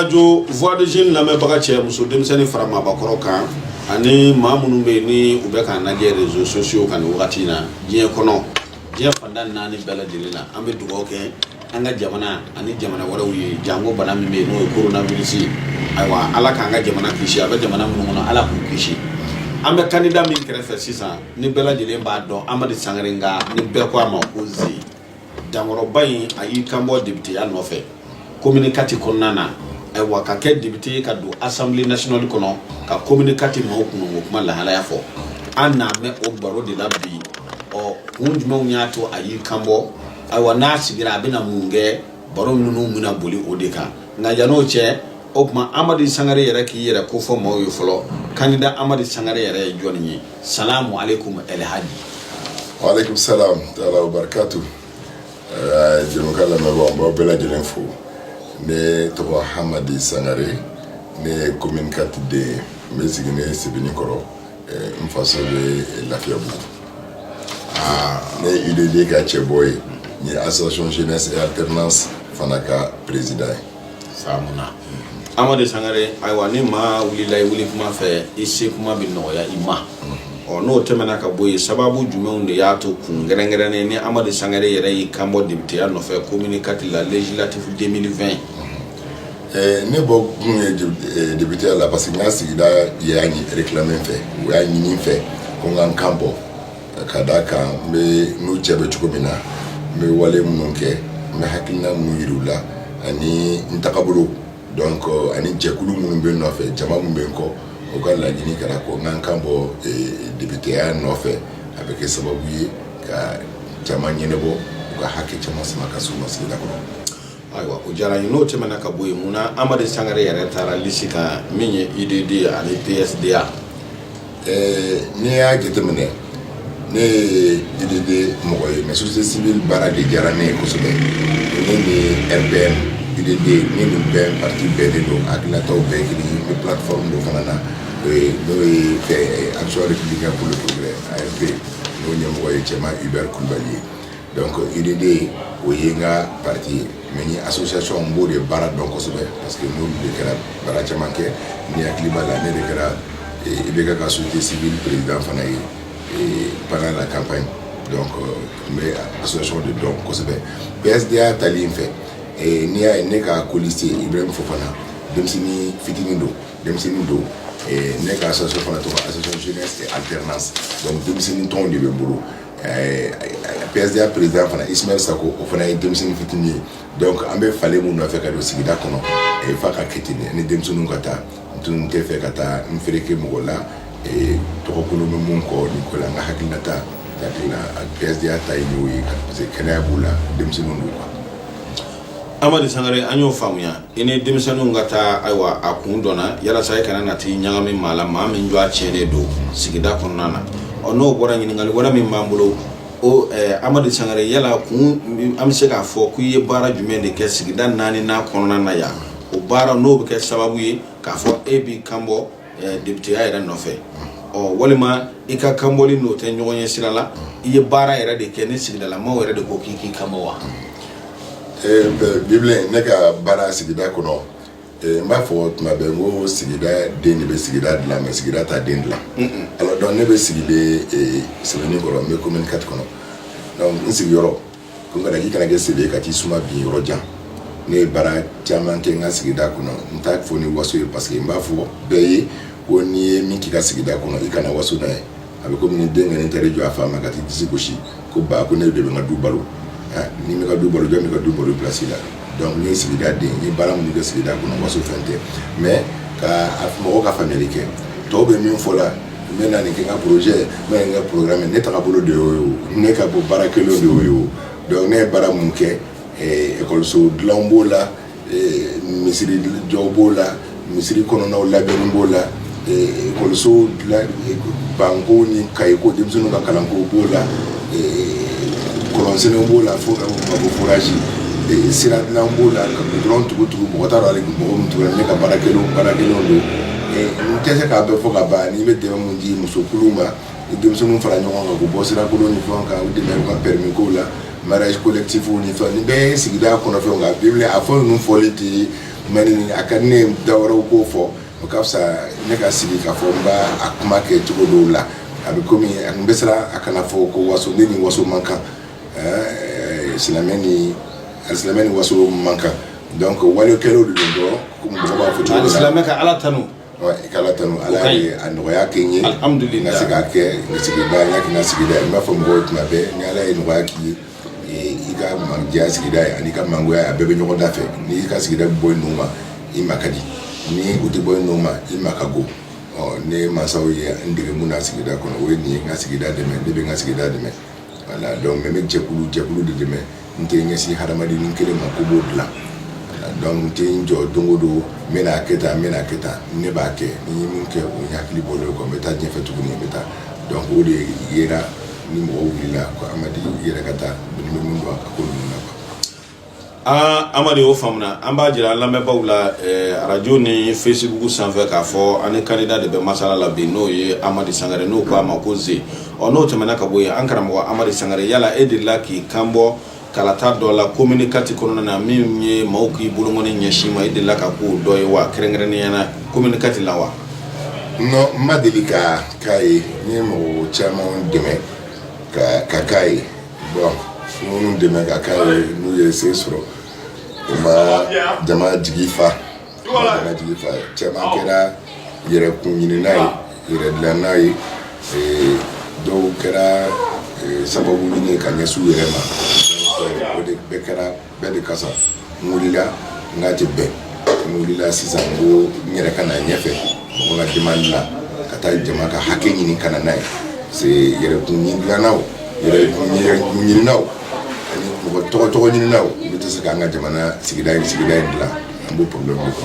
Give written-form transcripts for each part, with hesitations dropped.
Radio Voix de Jeunes lamɛnbaga cɛ muso denmisɛnnin fara maabakɔrɔ kan ani maa minnu bɛ ni u bɛ k'an lajɛ réseaux sociaux kan nin wagati in na diɲɛ kɔnɔ diɲɛ fanda 4 bɛɛ lajɛlen na an bɛ dugawu kɛ an ka jamana ani jamana wɛrɛw ye jango bana min bɛ n'o ye coronavirus ayiwa ala k'an ka jamana kisi a bɛ jamana minnu kɔnɔ ala k'u kisi an bɛ candidat min kɛrɛfɛ sisan ni bɛɛ lajɛlen b'a dɔn Amadu Sangare nka ni bɛɛ ko a ma ko Zi dankɔrɔba in a y'i kanbɔ députéya nɔfɛ communicati kɔnɔna na ayiwa ka kɛ député ka don Assemblée nationale kɔnɔ ka communicati maaw kunun o kuma lahalaya fɔ an n'a mɛn o baro de la bi kun jumɛnw y'a to a y'i kanbɔ ayiwa n'a sigira a bɛna mun kɛ baro ninnu bɛna boli o de kan nka yan'o cɛ o kuma Amadu Sangare yɛrɛ k'i yɛrɛ ko fɔ maaw ye fɔlɔ candidat Amadu Sangare yɛrɛ ye jɔn ye salamu alaikum El Hadi wa alaikum salam ta'ala wa barakatuh jɛmukan lamɛnbagaw n b'aw bɛɛ lajɛlen fo ne tɔgɔ Hamadi Sangare ne ye communicati den n bɛ sigi ne Sebenikɔrɔ n faso bɛ Lafiyabugu ne ye UDD ka cɛbɔ ye n ye association jeunesse et alternance fana ka président ye faamuna Amadu Sangare ayiwa ni maa wulila i wuli kuma fɛ i se kuma bɛ nɔgɔya i ma n'o tɛmɛna ka bɔ yen sababu jumɛnw de y'a to kun gɛrɛngɛrɛnnen ni Amadu Sangare yɛrɛ y'i kanbɔ députéya nɔfɛ communicati la législative 2020 ne bɔ kun ye députéya la parce que n ka sigida y'a réclamé n fɛ u y'a ɲini n fɛ ko n ka n kan bɔ ka d'a kan n bɛ n'u cɛ bɛ cogo min na n bɛ wale minnu kɛ n bɛ hakilina minnu yir'u la ani n tagabolo donc ani jɛkulu minnu bɛ n nɔfɛ jama minnu bɛ n kɔ o ka laɲini kɛra ko n ka n kan bɔ députéya nɔfɛ a bɛ kɛ sababu ye ka jama ɲɛnabɔ u ka hakɛ caman sama ka s'u ma sigida kɔnɔ. ayiwa o diyara n ye n'o tɛmɛna ka bɔ yen munna Amadu Sangare yɛrɛ taara liste kan min ye UDD ani PSDA. n'i y'a jateminɛ ne ye UDD mɔgɔ ye mais société civile baara de diyara ne ye kosɛbɛ ne ni RPN UDD ne ni bɛɛ parti bɛɛ de don hakilinataw bɛɛ kelen n bɛ plateforme dɔ fana na n'o ye action républicaine pour le progrès ARP n'o ɲɛmɔgɔ ye cɛman Hubert Kulibali ye donc UDD o ye n ka parti ye mais ni association n b'o de baara dɔn kosɛbɛ parce que n'olu de kɛra baara caman kɛ ni hakili b'a la ne de kɛra IBK ka société civile président fana ye pendant la campagne donc n bɛ association de dɔn kosɛbɛ PSDA tali n fɛ n'i y'a ye ne ka colistier Ibrahim Fofana denmisɛnnin fitinin don ne ka association fana tɔgɔ association jeunesse et alternance donc denmisɛnnin tɔnw de bɛ n bolo PSDA président fana Ismaël Sako o fana ye denmisɛnnin fitinin ye donc an bɛ falen mun nɔfɛ ka don sigida kɔnɔ f'a ka kɛ ten ni denmisɛnninw ka taa n tun tɛ fɛ ka taa n fereke mɔgɔ la tɔgɔkolo bɛ mun kɔ nin ko la n ka hakilinata PSDA ta ye n'o ye parce que kɛnɛya b'u la denmisɛnninw don quoi. Amadu Sangare an y'o faamuya i ni denmisɛnninw ka taa ayiwa a kun dɔnna yalasa i kana na t'i ɲagami maa la maa min jɔ a tiɲɛnen don sigida kɔnɔna na n'o bɔra ɲininkali wɛrɛ min b'an bolo o Amadu Sangare yala kun an bɛ se k'a fɔ ko i ye baara jumɛn de kɛ sigida 4 n'a kɔnɔna na yan o baara n'o bɛ kɛ sababu ye k'a fɔ e b'i kanbɔ députéya yɛrɛ nɔfɛ walima i ka kanbɔli n'o tɛ ɲɔgɔn ye sira la i ye baara yɛrɛ de kɛ ni sigidalamaw yɛrɛ de ko k'i kanbɔ wa. Bibilɛ ne ka baara sigida kɔnɔ n b'a fɔ tuma bɛɛ n ko sigida den de bɛ sigida dilan mais sigida t'a den dilan alors donc ne bɛ sigilen Sebenikɔrɔ n bɛ communicati kɔnɔ donc n sigiyɔrɔ ko n kana k'i kana kɛ sebe ka t'i suma bin yɔrɔ jan ne ye baara caman kɛ n ka sigida kɔnɔ n t'a fɔ ni waso ye parce que n b'a fɔ bɛɛ ye ko n'i ye min k'i ka sigida kɔnɔ i kana waso n'a ye a bɛ komi ni den kɛnɛ tɛ jɔ a fa ma ka t'i disi gosi ko ba ko ne de bɛ n ka du balo ni mi ka du balo jɔn mi ka du balo place la donc ni sigida den ni baara minnu kɛ sigida kɔnɔ waso fɛn tɛ mais ka mɔgɔw ka faamuyali kɛ tɔw bɛ min fɔ la n bɛ na nin kɛ n ka projet n bɛ n ka programme ne tagabolo de y'o ye ne ka bɔ baara kelen de y'o ye donc ne ye baara mun kɛ ekɔliso dilanw b'o la misiri jɔw b'o la misiri kɔnɔnaw labɛnni b'o la ekɔliso banko ni kayiko denmisɛnninw ka kalanko b'o la kɔlɔnsɛnɛw b'o la fo ka bɔ forage sira dilan b'o la ka goudron tugu mɔgɔ t'a dɔn hali mɔgɔ min tugula ne ka baara kelenw don n tɛ se k'a bɛɛ fɔ ka ban n'i bɛ dɛmɛ mun di musokuluw ma denmisɛnninw fara ɲɔgɔn kan k'u bɔ sirakolon ni fɛnw kan u dɛmɛ u ka permis kow la mariage collectif ni fɛn nin bɛɛ ye sigida kɔnɔfɛnw nka bibilɛ a fɔ ninnu fɔli tɛ mani akane dawro ko fo o ka sa ne ka sigi ka fo mba akuma ke tugo do la abi komi akmbesra akana fo ko waso ni waso manka islameni waso manka donc wali kelo do ko mo ba fo tugo islameka ala tanu wa kala tanu ala ando ya kenye alhamdulillah nasiga ke nasiga ba ya nasiga ma fo mo ko mabe ni ala ino wa ki iga mangia sigida ani ka mango ya bebe nyoko dafe ni ka sigida boy numa imakadi ni uti boy numa imakago ne masawo ya ndige muna sigida kono we ni nga sigida de me de nga sigida de me wala donc me jekulu de me nte ngesi haramadi ni kele makobo dla donc te njo dongodo mena keta ne ba ke ni mun ke o yakli bolo ko meta je fetu ni meta donc o de yera ni mo wila ko amadi yera kata ni mun do ko na ba amadi o famna amba jira lambe bawla radio ni Facebook sanfɛ ka fɔ ani candidat de be masala la bi no ye Amadi Sangare no ko amakoze ono temana ka boye an karamɔgɔ Amadi Sangare yala edilla ki kambo kalata dɔ la communiqué kɔnɔna na min ye maaw k'i bolongɔni ɲɛsin edilla ka ko dɔ ye wa kɛrɛnkɛrɛnnenya na communiqué la wa no madelika kai ni mo chairman deme ka kai bon nous deme ka kai nous essayer sur ma jama jigifa chairman kera yere kunyini nai yere dlanai do kera sababu ni ka nyesu yere ma o de bekara be de kasa mulila ngati be mulila sisango nyere kana nyefe wala demanda kata jama ka hake nyini kana nai se yere kunyini nao yere kunyini nao ani ko to nyini nao bi to se ka nga jama sigida ndila ambo problem ko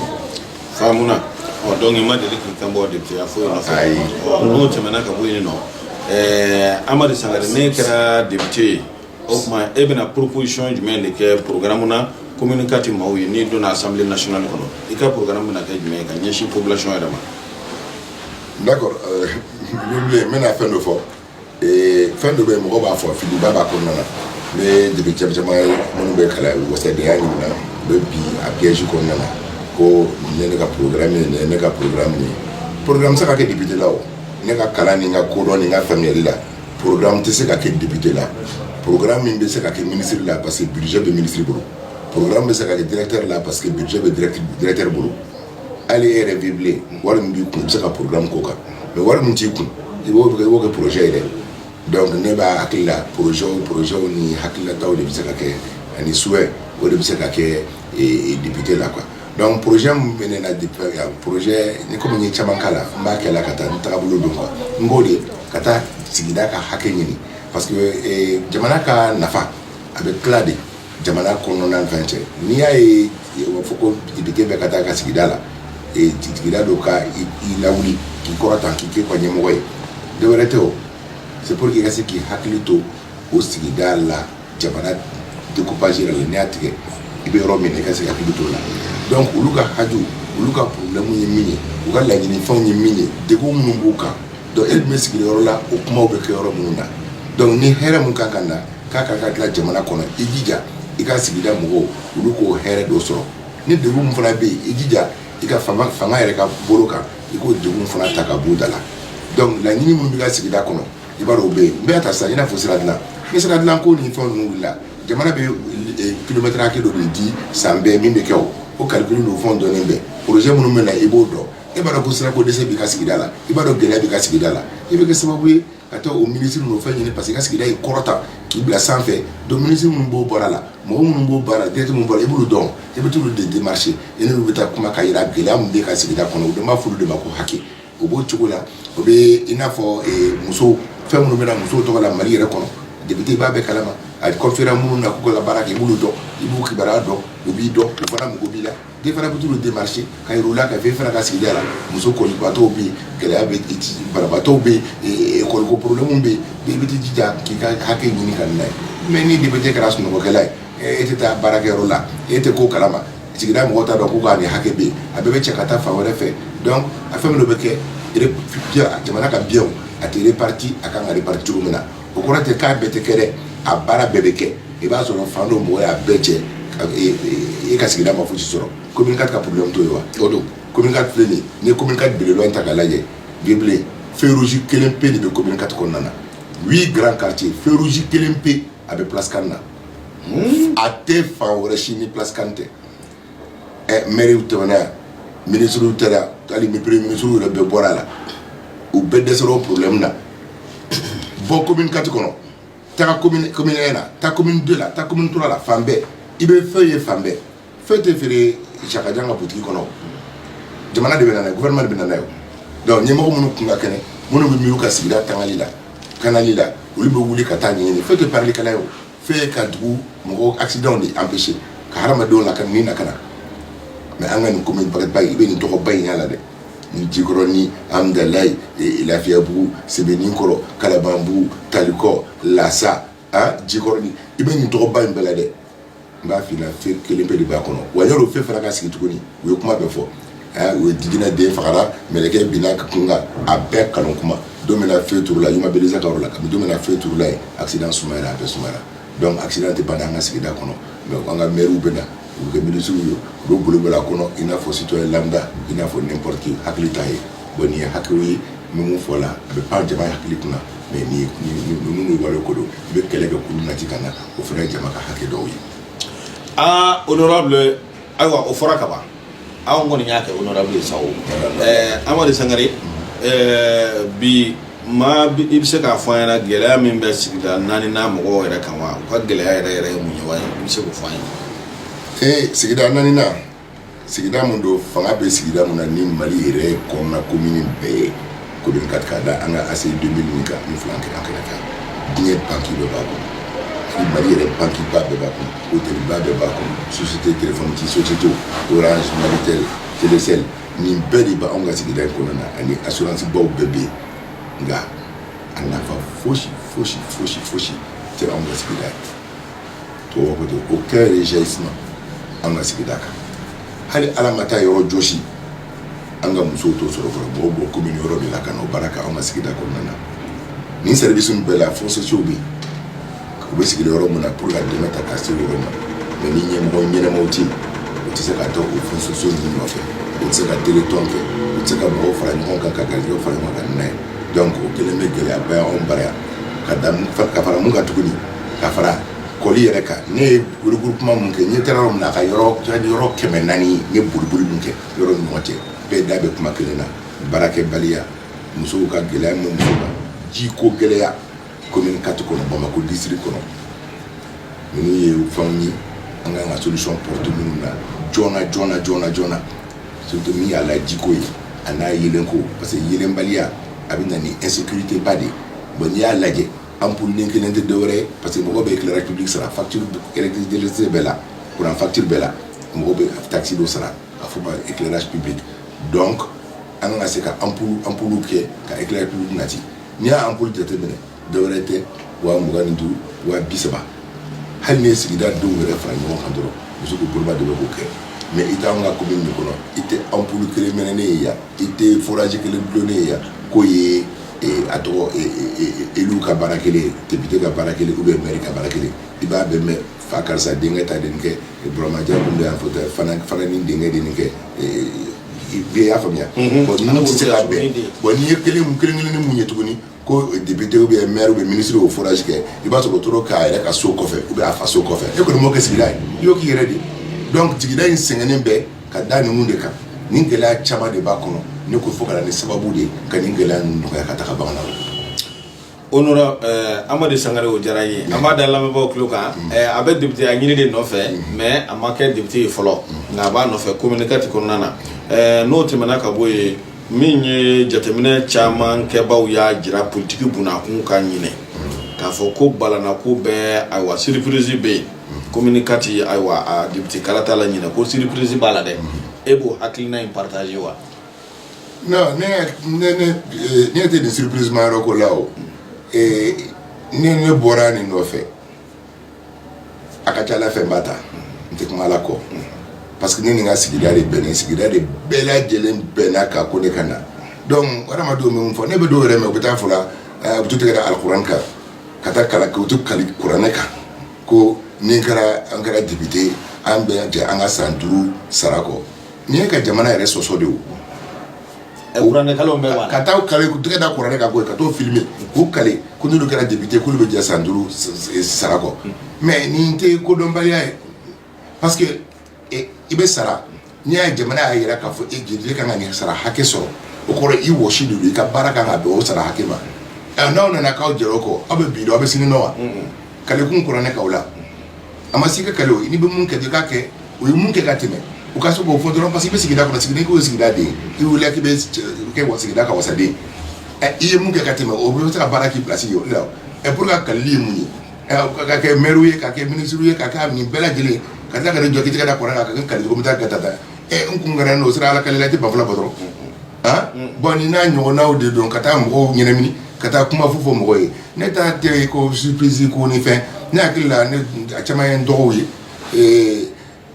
famuna o donc ma de ki kambo de ti afo na fa no temana ka boyini no Amadi Sangare ne kɛra député o kuma e bɛna proposition jumɛn de kɛ programme na communiqué maaw ye ni donna assemblée nationale kɔnɔ i ka programme bɛna kɛ jumɛn ka ɲɛsin population yɛrɛ ma d'accord bible mena fɛn dɔ fɔ fɛn dɔ bɛ mɔgɔ b'a fɔ filiba b'a kɔnɔna na ne député caman minnu bɛ kalan wasatidenya ɲini na bɛ bi a piège kɔnɔna na ko ne ka programme ye ne ka programme ye programme se ka kɛ député la o ne ka kalan ni ka kodɔn ni ka faamuyali la programme tɛ se ka kɛ député la programme min bɛ se ka kɛ ministre la parce que budget bɛ ministre bolo programme bɛ se ka kɛ directeur la parce que budget bɛ directeur bolo hali e yɛrɛ bɛ bilen wari min b'i kun i bɛ se ka programme k'o kan mais wari min t'i kun i b'o kɛ projet yɛrɛ donc ne b'a hakili la projet ni hakililataw de bɛ se ka kɛ ani souhait o de bɛ se ka kɛ député la quoi donc projet min bɛ ne na projet ni komi n ye caman k'a la n b'a kɛ la ka taa n tagabolo dɔn quoi n b'o de ka taa sigida ka hakɛ ɲini parce que jamana ka nafa a bɛ tila de jamana kɔnɔna ni fɛn cɛ n'i y'a ye o b'a fɔ ko député bɛ ka taa ka sigida la sigida dɔ ka i lawuli k'i kɔrɔtan k'i kɛ ka ɲɛmɔgɔ ye dɔ wɛrɛ tɛ o c'est pour que i ka se k'i hakili to o sigida la jamana découpage yɛrɛ la n'i y'a tigɛ i bɛ yɔrɔ min na i ka se ka hakili to o la donc olu ka haju olu ka problème ye min ye u ka laɲini fɛnw ye min ye degun minnu b'u kan donc e bɛ sigi yɔrɔ la o kumaw bɛ kɛ yɔrɔ minnu na donc ni hɛrɛ mun kan ka na k'a ka dilan jamana kɔnɔ i jija i ka sigida mɔgɔw olu k'o hɛrɛ dɔ sɔrɔ ni degun mun fana bɛ yen i jija i ka fanga yɛrɛ ka bolo kan i k'o degun fana ta ka b'u da la donc laɲini minnu b'i ka sigida kɔnɔ i b'a dɔn o bɛ yen n bɛ ta sisan i n'a fɔ sira dilan ni sira dilan ko ni fɛn ninnu wulila jamana bɛ kilomètre hakɛ dɔ de di san bɛɛ min bɛ kɛ o calcul do fɛnw dɔnnen bɛ projet minnu bɛ na i b'o dɔn e b'a dɔn ko sirako dɛsɛ b'i ka sigida la i b'a dɔn gɛlɛya b'i ka sigida la i bɛ kɛ sababu ye ka taa o ministre ninnu fɛn ɲini parce que i ka sigida ye kɔrɔta k'i bila sanfɛ donc ministre minnu b'o baara la mɔgɔ minnu b'o baara directeur minnu b'o la i b'olu dɔn i bɛ t'olu de démarcher i n'olu bɛ taa kuma ka yira gɛlɛya min bɛ ka sigida kɔnɔ o de b'a fɔ olu de ma ko hakɛ o b'o cogo la o bɛ i n'a fɔ musow fɛn minnu bɛ na musow tɔgɔ la Mali yɛrɛ kɔnɔ député b'a bɛɛ kalama a conférence minnu na k'u ka baara kɛ i b'olu dɔn i b'u kibaruya dɔn u b'i dɔn u fana mago b'i la den fana bɛ t'olu démarcher ka yir'u la ka fɛn fana ka sigida la muso kɔlibatɔw bɛ yen gɛlɛya bɛ banabaatɔw bɛ yen école ko problème bɛ yen i bɛ t'i jija k'i ka hakɛ ɲini ka na ye mais ni député kɛra sunɔgɔkɛla ye e tɛ taa baarakɛyɔrɔ la e tɛ ko kalama sigida mɔgɔw t'a dɔn k'u ka nin hakɛ bɛ yen a bɛɛ bɛ cɛ ka taa fan wɛrɛ fɛ donc a fɛn min bɛ kɛ jamana ka biɲɛw a tɛ réparti a kan ka réparti cogo min na o kɔrɔ tɛ k'a bɛɛ tɛ kɛ dɛ a baara bɛɛ bɛ kɛ i b'a sɔrɔ fan dɔ mɔgɔ y'a bɛɛ cɛ e ka sigida ma fosi sɔrɔ commune 4 ka problème to yo o do commune 4 fleni ni commune 4 belelo anta ka laje geble feu rouge kelen pe de commune 4 ko nana 8 grands quartiers feu rouge kelen pe avec place kanna a te fa wora chini place kante maire utona ministre utara ali mi premier ministre ure be borala ou be desero problème na bon commune 4 kono ta commune ena ta commune 2 la ta commune 3 la fambe ibe feuille fambe fete fere chaka janga boutique kono jamana de benana gouvernement de benana yo donc nyemo munu kunga kene munu bi miuka sigida tangalila kanalila uli be wuli kata nyini fete parler kala yo fait ka du mo accident ni empêcher ka harama do la kan ni nakana mais angani commune ba ibe ni to ko bay nyala de ni jigoroni amdalay e la fiabu sebeni koro kalabambu taliko lasa jigoroni ibe ni to ko bay mbela de mba fi na fe kelembe de ba kono wanyoro fe fara ka sigi tukuni we kuma be fo we digina de fara meleke binaka kunga abe kalon kuma domina fe tour la yuma beliza ka rola kam domina fe tour la accident soumaira be soumaira donc accident te bana nga sigi da kono mais nga meru bena que ministre do bolo bala kono ina fo citoyen lambda ina fo n'importe qui haklita e boni hakwi mu fola be pa jama haklikuna mais ni wala ko do be kele be kuluna tikana o fera jama ka hakke do yi honorable aywa o fora kaba aw ngoni nyake honorable sawo amade sangare bi ma bi ibse ka fayana gele min be sigida nani na mo yere kanwa ko gele yere mu nyawa ibse ko fayana sigida nani na sigida mundo fanga be sigida muna ni mali yere konna commune be commune 4 kada anga assez 2000 nika ni flanke akaka dinye banki be bako ni mali yere banki ba be bako hotel ba be bako société téléphone qui société Orange Malitel Telecel ni bedi ba onga sigida konna na ani assurance ba bebe nga anafa foshi te onga sigida to ko de aucun réjouissement anga sigidaka hali alamata yoro joshi anga muso to soro ko bo commune yoro de la kano baraka anga sigidaka nana ni service un bela force chobi ko be sigida yoro mona pour la demata castel yoro mais ni nyemo nyene moti o tse ka to ko force so ni no fe o tse ka téléthon fe o tse ka bo fara ni onka ka yo fara ma kan nay donc o kele me kele aba on bara kadam fa ka fara mun ka tukuni ka fara koli yɛrɛ ka ne regroupement mun kɛ ɲɛ tɛra yɔrɔ min na ka yɔrɔ 400 ne boliboli mun kɛ yɔrɔ ni ɲɔgɔn cɛ bɛɛ da bɛ kuma kelen na baarakɛbaliya musow ka gɛlɛya min muso la jiko gɛlɛya commune 4 kɔnɔ Bamako district kɔnɔ ninnu ye fɛnw ye an kan ka solution porte minnu na joona surtout min y'a la jiko ye a n'a yelenko parce que yelenbaliya a bɛ na ni insécurité ba de bon n'i y'a lajɛ ampoule ni kelen te dewre parce que mogo be éclairage public sera facture électricité bela pour en facture bela mogo be taxi do sera afuma éclairage public donc an nga se ka ampoule ke ka éclairage public nati ni a ampoule tete bene dewre te wa mogo ni du wa bisaba hal ne sigida do ngere fra ni won doro muso ko bolba de ko ke mais ita nga commune ni kono ite ampoule kele menene ya ite forage kele donné ya ko ye ato elu ka barakele député ka barakele ou bien maire ka barakele iba be me fa karsa dinga ta dinga broma jabu de afota fana ni dinga be ya famia bon ni ci la be bon ni kele ni mu nyetuguni ko député ou bien maire ou bien ministre au forage ke iba so toro ka ere ka so kofe ou bien afa so kofe e ko mo ke sigilai yo ki redi donc tigida in sengene be ka dani munde ka ni gela chama de ba kono ne ko fokala ni sababu de kan ngela ndo ya kataka bana honora amade sangare o jarayi amada lambe ba kloka abe député anyini de no fe mais amake député folo na ba no fe communicateur ko nana no temana ka boye minye jatemine chairman ke baw ya jira politique buna kun kan nyine ka fo ko balana ko be aywa surprise be communicateur aywa député kalata la nyine ko surprise bala de ebo hakilina partager wa non ne te de surprise maro ko lawo ne bora ni no fe akacha la fe mbata nte kuma la ko parce que ni nga sigida de bela jelen benaka ko ne kana donc wala ma do me fo ne be do reme ko ta fula butu te da alquran ka kata kala ko tu kali qur'an ka ko ni kara an kara député an bɛ jɛ an ka san 5 sara kɔ ni ye ka jamana yɛrɛ sɔsɔ de o kuranɛ kalo bɛ wa ka taa kale tɛgɛ da kuranɛ ka bɔ ka t'o filmer k'u kale ko n'olu kɛra député k'olu bɛ jɛ san 5 sara kɔ mais nin tɛ kodɔnbaliya ye parce que i bɛ sara n'i y'a jamana y'a yira k'a fɔ jeli kan ka nin sara hakɛ sɔrɔ o kɔrɔ i wɔsi de don i ka baara kan ka bɛn o sara hakɛ ma n'aw nana k'aw jɛra o kɔ aw bɛ bi dɔn aw bɛ sini dɔn wa kale kun kuranɛ k'aw la a ma se ka kale o n'i bɛ mun kɛ i k'a kɛ o ye mun kɛ ka tɛmɛ u ka se k'o fɔ dɔrɔn parce que i bɛ sigida kɔnɔ sigida k'o ye sigida den i wulila k'i bɛ kɛ sigida ka wasaden i ye mun kɛ ka tɛmɛ o bɛ se ka baara k'i place ye o de la pour que kalili ye mun ye ka kɛ maire ye ka kɛ ministre ye ka kɛ nin bɛɛ lajɛlen ka tila ka ne jɔ k'i tɛgɛ da kuranɛ kan ka kɛ kali ko n bɛ taa gata n kun kɛra n'o sera ala kalila i tɛ bafula bɔ dɔrɔn bon nin n'a ɲɔgɔnnaw de don ka taa mɔgɔw ɲɛnamini ka taa kuma fo fɔ mɔgɔ ye ne t'a tɛ ko surprise ko ni fɛn ne hakili la ne a caman ye n dɔgɔw ye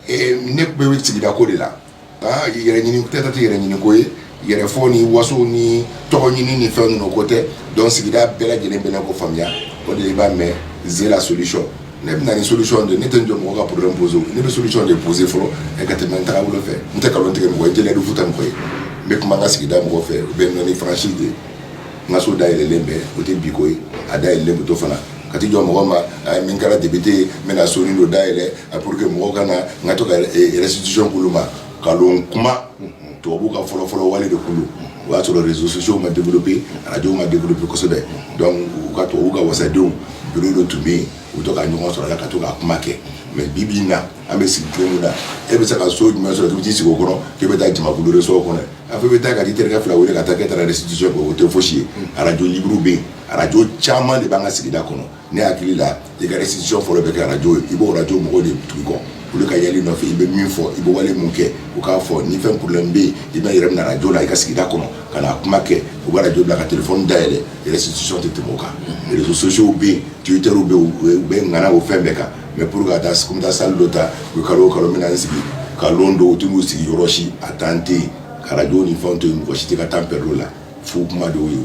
ne bɛ sigida ko de la yɛrɛ ɲini peut-être tɛ yɛrɛ ɲini ko ye yɛrɛ fɔ ni waso ni tɔgɔ ɲini ni fɛn ninnu ko tɛ donc sigida bɛɛ lajɛlen bɛ ne ko faamuya o de i b'a mɛn c'est la solution ne bɛ na ni solution de ne tɛ n jɔ mɔgɔ ka problème poser ne bɛ solution de poser fɔlɔ ka tɛmɛ n tagabolo fɛ n tɛ nkalon tigɛ mɔgɔ ye jɛlɛ du futa mɔgɔ ye n bɛ kuma n ka sigida mɔgɔ fɛ u bɛ nɔni franchise de n ka so dayɛlɛlen bɛɛ o tɛ bi ko ye a dayɛlɛlen bɛ to fana ka ti jɔ mɔgɔ ma min kɛra député ye n bɛna so ni dɔ dayɛlɛ pour que mɔgɔw ka na n ka to ka restitution k'olu ma kalon kuma tubabu ka fɔlɔfɔlɔ wale de kulu o y'a sɔrɔ réseaux sociaux ma développé radio ma développé kosɛbɛ donc u ka tubabu ka wasadenw bureau dɔ tun bɛ yen u bɛ to ka ɲɔgɔn sɔrɔ a la ka to ka kuma kɛ mais bi bi in na an bɛ sigi tile min na e bɛ se ka so jumɛn sɔrɔ k'i bɛ t'i sigi o kɔnɔ k'i bɛ taa jamakulu réseau kɔnɔ a fɔ i bɛ taa ka t'i terikɛ fila wele ka taa kɛ taara restitution kɛ o tɛ fosi ye radio libre bɛ yen radio caman de b'an ka sigida kɔnɔ ne hakili la i ka restitution fɔlɔ bɛ kɛ radio ye i b'o radio mɔgɔw de tugu kɔ olu ka yali nɔfɛ i bɛ min fɔ i bɛ wale mun kɛ u k'a fɔ ni fɛn problème bɛ yen i bɛ yɛrɛ minɛ radio la i ka sigida kɔnɔ ka na kuma kɛ u bɛ radio bila ka téléphone dayɛlɛ restitution tɛ tɛmɛ o kan réseaux sociaux bɛ yen Twitter bɛ yen u bɛ ŋana o fɛn bɛɛ kan mais pour ka taa comme taa salle dɔ ta u kalo o kalo mina sigi ka lon dɔw tun b'u sigi yɔrɔ si a tan tɛ yen ka radio ni fɛnw to yen mɔgɔ si tɛ ka temps perdre o la fo kuma dɔw ye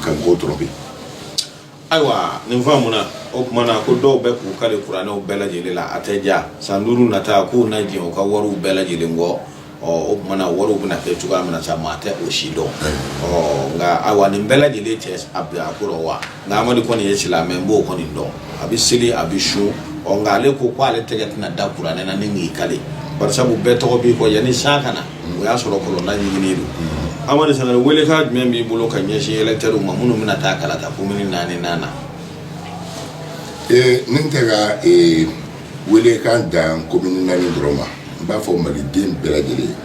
ka mɔgɔw tromper. Ayiwa nin faamu na o kuma na ko dɔw bɛ k'u kale kuranɛw bɛɛ lajɛlen la a tɛ ja san 5 nata k'u na jɛn u ka wariw bɛɛ lajɛlen kɔ o kuma na wariw bɛna kɛ cogoya min na sa maa tɛ o si dɔn nka ayiwa nin bɛɛ lajɛlen tɛ a bila a kɔrɔ wa nka Amadu kɔni ye silamɛ n b'o kɔni dɔn a bɛ seli a bɛ sun nka ale ko ale tɛgɛ tɛna da kuranɛ na ni k'i kale bari sabu bɛɛ tɔgɔ b'i kɔ yanni san ka na o y'a sɔrɔ kɔlɔnla ɲininen don Amadu Sangare welekan jumɛn b'i bolo ka ɲɛsin électeurs ma minnu bɛna taa kalata commune 4 na ne tɛ ka welekan dan commune 4 dɔrɔn ma n b'a fɔ maliden bɛɛ lajɛlen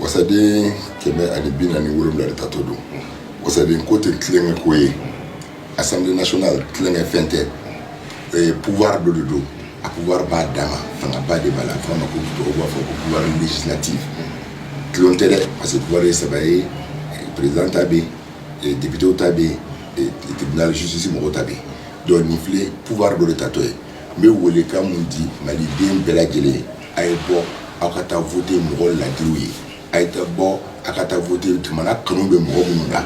wasaden 147 de tatɔ don wasaden ko tɛ tileŋɛ ko ye assemblée nationale tileŋɛ fɛn tɛ pouvoir dɔ de don a pouvoir b'a dan ma fangaba de b'a la fɔ ma ko tɔgɔ b'a fɔ ko pouvoir législatif kilon tɛ dɛ parce que pouvoir ye saba ye président ta bɛ yen député ta bɛ yen tribunal justice mɔgɔw ta bɛ yen donc nin filɛ pouvoir dɔ de tatɔ ye n bɛ welekan mun di maliden bɛɛ lajɛlen a ye bɔ aw ka taa voter mɔgɔ ladiriw ye a ye bɔ a ka taa voter jamana kanu bɛ mɔgɔ minnu na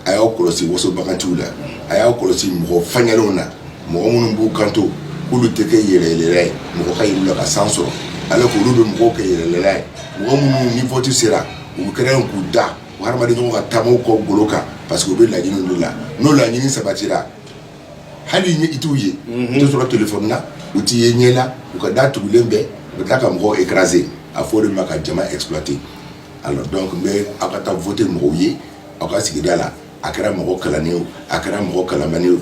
a y'aw kɔlɔsi wasobagantiw la a y'aw kɔlɔsi mɔgɔ faɲɛlenw na mɔgɔ minnu b'u kanto k'olu tɛ kɛ yɛlɛyɛlɛla ye mɔgɔ ka yir'u la ka san sɔrɔ alors que olu bɛ mɔgɔw kɛ yɛlɛyɛlɛla ye mɔgɔ minnu ni vote sera u bɛ kɛrɛn k'u da u hadamaden ɲɔgɔn ka taamaw kɔ golo kan parce que u bɛ laɲini de la n'o laɲini sabatira hali i t'u ye u tɛ sɔrɔ téléphone na u t'i ye ɲɛ la u ka da tugulen bɛɛ u bɛ tila ka mɔgɔw écraser a fɔ o de ma ka jama exploiter alors donc n bɛ aw ka taa voter mɔgɔw ye aw ka sigida la a kɛra mɔgɔ kalannen o a kɛra mɔgɔ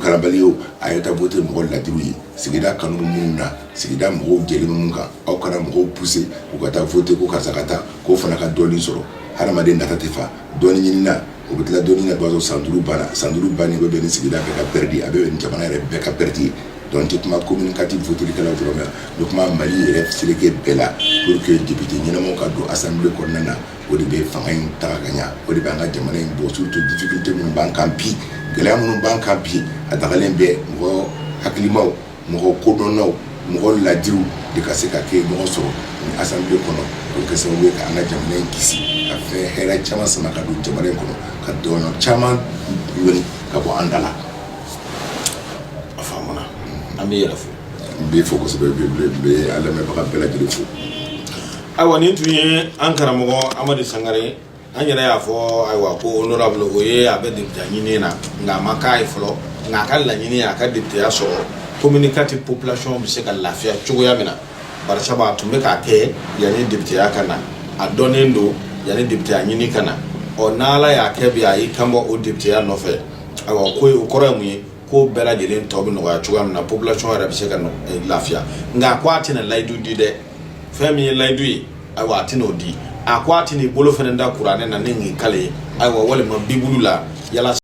kalanbali o a ye taa voter mɔgɔ ladiriw ye sigida kanu bɛ minnu na sigida mɔgɔw jɛlen bɛ mun kan aw kana mɔgɔw pousser u ka taa voter ko karisa ka taa k'o fana ka dɔɔnin sɔrɔ hadamaden nata tɛ fa dɔɔnin ɲini na o bɛ tila dɔɔnin na b'a sɔrɔ san 5 banna san 5 banni bɛ bɛn ni sigida bɛɛ ka perte a bɛ bɛn ni jamana yɛrɛ bɛɛ ka perte ye donc n tɛ kuma communicatif votelikɛlaw dɔrɔn ma n bɛ kuma Mali yɛrɛ seleke bɛɛ la pour que député ɲɛnamaw ka don assemblée kɔnɔna na o de bɛ fanga in taga ka ɲɛ o de bɛ an ka jamana in bɔ surtout difficulté minnu b'an kan bi gɛlɛya minnu b'an kan bi a dagalen bɛ mɔgɔ hakilimaw mɔgɔ kodɔnnaw mɔgɔ ladiriw de ka se ka kɛ ɲɔgɔn sɔrɔ ni assemblée kɔnɔ o kɛ sababu ye ka an ka jamana in kisi ka fɛn hɛrɛ caman sama ka don jamana in kɔnɔ ka dɔnniya caman ɲini ka bɔ an da la a faamuna an bɛ yɛrɛ fo bɛ fo kosɛbɛ bɛ a lamɛnbaga bɛɛ lajɛlen fo. Ayiwa nin tun ye an karamɔgɔ Amadu Sangare an yɛrɛ y'a fɔ ayiwa ko honorable o ye a bɛ député ɲini na nka a ma k'a ye fɔlɔ nka a ka laɲini a ka député ya sɔrɔ communiquer population bɛ se ka lafiya cogoya min na bari sabu a tun bɛ k'a kɛ yanni député ya ka na a dɔnnen don yanni député ya ɲini ka na ɔ n'Ala y'a kɛ bi a y'i kanbɔ o député ya nɔfɛ ayiwa ko o kɔrɔ ye mun ye ko bɛɛ lajɛlen tɔ bɛ nɔgɔya cogoya min na population yɛrɛ bɛ se ka lafiya nka ko a tɛna layidu di dɛ fɛn min ye layidu ye ayiwa a tɛn'o di a ko a tɛn'i bolo fɛnɛ da kuranɛ na ni nin kale ayiwa walima bibulu la yalasa